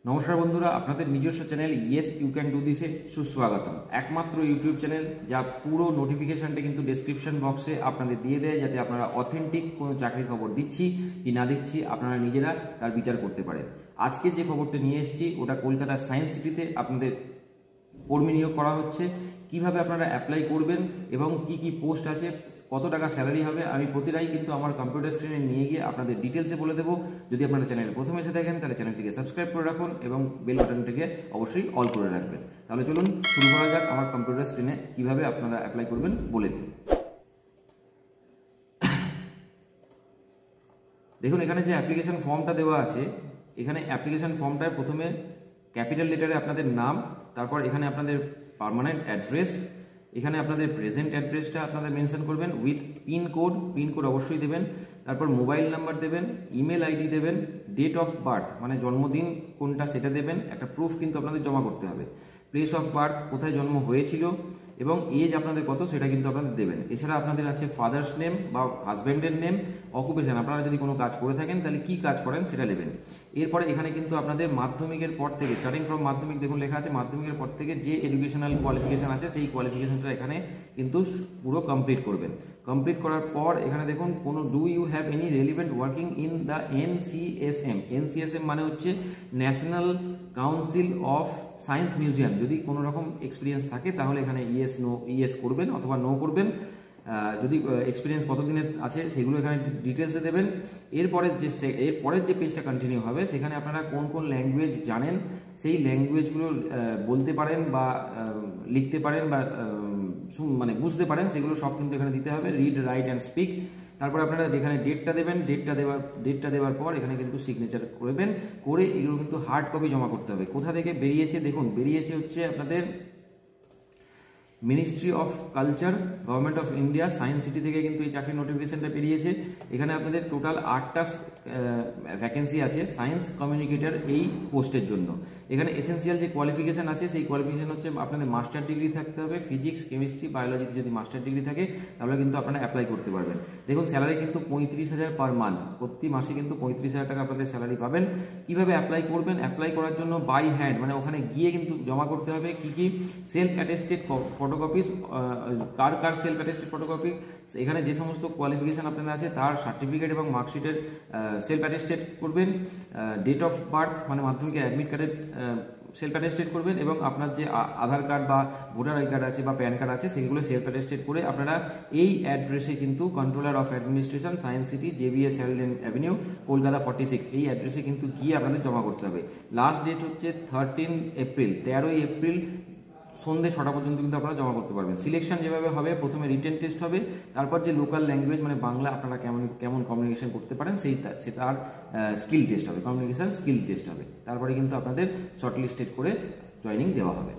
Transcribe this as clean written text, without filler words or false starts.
নমস্কার বন্ধুরা, আপনাদের নিজস্ব channel yes you can do this সুস্বাগতম। একমাত্র ইউটিউব চ্যানেল যা পুরো নোটিফিকেশনটা কিন্তু ডেসক্রিপশন বক্সে আপনাদের দিয়ে দেয়, যাতে আপনারা অথেন্টিক কোনো চাকরির খবর দিচ্ছি কি না দিচ্ছি আপনারা নিজেরা তার বিচার করতে পারেন। আজকে যে খবরটা নিয়ে এসেছি ওটা কলকাতার সায়েন্স সিটিতে আপনাদের কর্মী নিয়োগ করা হচ্ছে। কিভাবে আপনারা অ্যাপ্লাই করবেন এবং কি কি পোস্ট আছে, কত টাকা স্যালারি হবে, আমি প্রতিটাই কিন্তু আমার কম্পিউটার স্ক্রিনে নিয়ে গিয়ে আপনাদের ডিটেলসে বলে দেবো। যদি আপনারা চ্যানেলে প্রথমে এসে থাকেন তাহলে চ্যানেলটিকে সাবস্ক্রাইব করে রাখুন এবং বেল বাটনটিকে অবশ্যই অল করে রাখবেন। তাহলে চলুন শুরু করা যাক আমার কম্পিউটার স্ক্রিনে কিভাবে আপনারা অ্যাপ্লাই করবেন বলে দিন। দেখুন, এখানে যে অ্যাপ্লিকেশন ফর্মটা দেওয়া আছে, এখানে অ্যাপ্লিকেশন ফর্মটায় প্রথমে ক্যাপিটাল লেটারে আপনাদের নাম, তারপর এখানে আপনাদের পার্মানেন্ট অ্যাড্রেস, এখানে আপনাদের প্রেজেন্ট অ্যাড্রেসটা আপনাদের মেনশন করবেন উইথ পিন কোড অবশ্যই দেবেন, তারপর মোবাইল নাম্বার দেবেন, ইমেল আইডি দেবেন, ডেট অফ বার্থ মানে জন্মদিন কোনটা সেটা দেবেন, একটা প্রুফ কিন্তু আপনাদের জমা করতে হবে, প্লেস অফ বার্থ কোথায় জন্ম হয়েছিল এবং এজ আপনাদের কত সেটা কিন্তু আপনাদের দেবেন। এছাড়া আপনাদের আছে ফাদার্স নেম বা হাজব্যান্ডের নেম, অকুপেশন আপনারা যদি কোনো কাজ করে থাকেন তাহলে কি কাজ করেন সেটা নেবেন। এরপরে এখানে কিন্তু আপনাদের মাধ্যমিকের পর থেকে স্টার্টিং ফ্রম মাধ্যমিক, দেখুন লেখা আছে মাধ্যমিকের পর থেকে যে এডুকেশনাল কোয়ালিফিকেশন আছে সেই কোয়ালিফিকেশনটা এখানে কিন্তু পুরো কমপ্লিট করবেন। কমপ্লিট করার পর এখানে দেখুন কোনো do you have any relevant working in the NCSM মানে হচ্ছে national council of science museum. যদি কোনো রকম এক্সপিরিয়েন্স থাকে তাহলে এখানে ইয়েস করবেন অথবা নো করবেন। যদি এক্সপিরিয়েন্স কতদিনের আছে সেগুলো এখানে ডিটেলসে দেবেন। এরপরের যে পেজটা কন্টিনিউ হবে সেখানে আপনারা কোন কোন ল্যাঙ্গুয়েজ জানেন সেই ল্যাঙ্গুয়েজগুলো বলতে পারেন বা লিখতে পারেন বা মানে বুঝতে পারেন, সেগুলো সব কিন্তু এখানে দিতে হবে, রিড রাইট অ্যান্ড স্পিক। তারপর আপনারা এখানে ডেটটা দেবেন, ডেটটা দেওয়ার পর এখানে কিন্তু সিগনেচার করবেন, করে এগুলো কিন্তু হার্ড কপি জমা করতে হবে। কোথা থেকে বেরিয়েছে দেখুন, বেরিয়েছে হচ্ছে আপনাদের ministry of culture, government of India, science city থেকে কিন্তু এই চাকরির নোটিফিকেশনটা বেরিয়েছে। এখানে আপনাদের টোটাল 8টা ভ্যাকেন্সি আছে সায়েন্স কমিউনিকেটর এই পোস্টের জন্য। এখানে এসেন্সিয়াল যে কোয়ালিফিকেশন আছে সেই কোয়ালিফিকেশন হচ্ছে আপনাদের মাস্টার ডিগ্রি থাকতে হবে, ফিজিক্স কেমিস্ট্রি বায়োলজিতে যদি মাস্টার ডিগ্রি থাকে তাহলে কিন্তু আপনারা অ্যাপ্লাই করতে পারবেন। দেখুন স্যালারি কিন্তু 35,000 পার মান্থ, প্রতি মাসে কিন্তু 35,000 টাকা আপনাদের স্যালারি পাবেন। কিভাবে অ্যাপ্লাই করবেন? অ্যাপ্লাই করার জন্য বাই হ্যান্ড মানে ওখানে গিয়ে কিন্তু জমা করতে হবে কি কি সেলফ অ্যাটেস্টেড ফটোকপিস, কার সেলফ অ্যাটেস্টেড ফটোকপি, এখানে যে সমস্ত কোয়ালিফিকেশন আপনাদের আছে তার সার্টিফিকেট এবং মার্কশিটের সেলফ অ্যাটেস্টেড করবেন, ডেট অফ বার্থ মানে মাধ্যমিকের অ্যাডমিট কার্ডের সেলফ অ্যাটেস্টেড করবেন এবং আপনার যে আধার কার্ড বা ভোটার আই কার্ড আছে বা প্যান কার্ড আছে সেগুলো সেলফ অ্যাটেস্টেড করে আপনারা এই অ্যাড্রেসে কিন্তু controller of administration science city JBS হেলডেন avenue Kolkata 46 এই অ্যাড্রেসে কিন্তু গিয়ে আপনাদের জমা করতে হবে। লাস্ট ডেট হচ্ছে 13ই এপ্রিল সন্ধ্যে 6টা পর্যন্ত কিন্তু আপনারা জমা করতে পারবেন। সিলেকশন যেভাবে হবে, প্রথমে রিটেন টেস্ট হবে, তারপর যে লোকাল ল্যাঙ্গুয়েজ মানে বাংলা আপনারা কেমন কমিউনিকেশন করতে পারেন সেটার স্কিল টেস্ট হবে, কমিউনিকেশন স্কিল টেস্ট হবে। তারপরে কিন্তু আপনাদের শর্টলিস্টেড করে জয়েনিং দেওয়া হবে।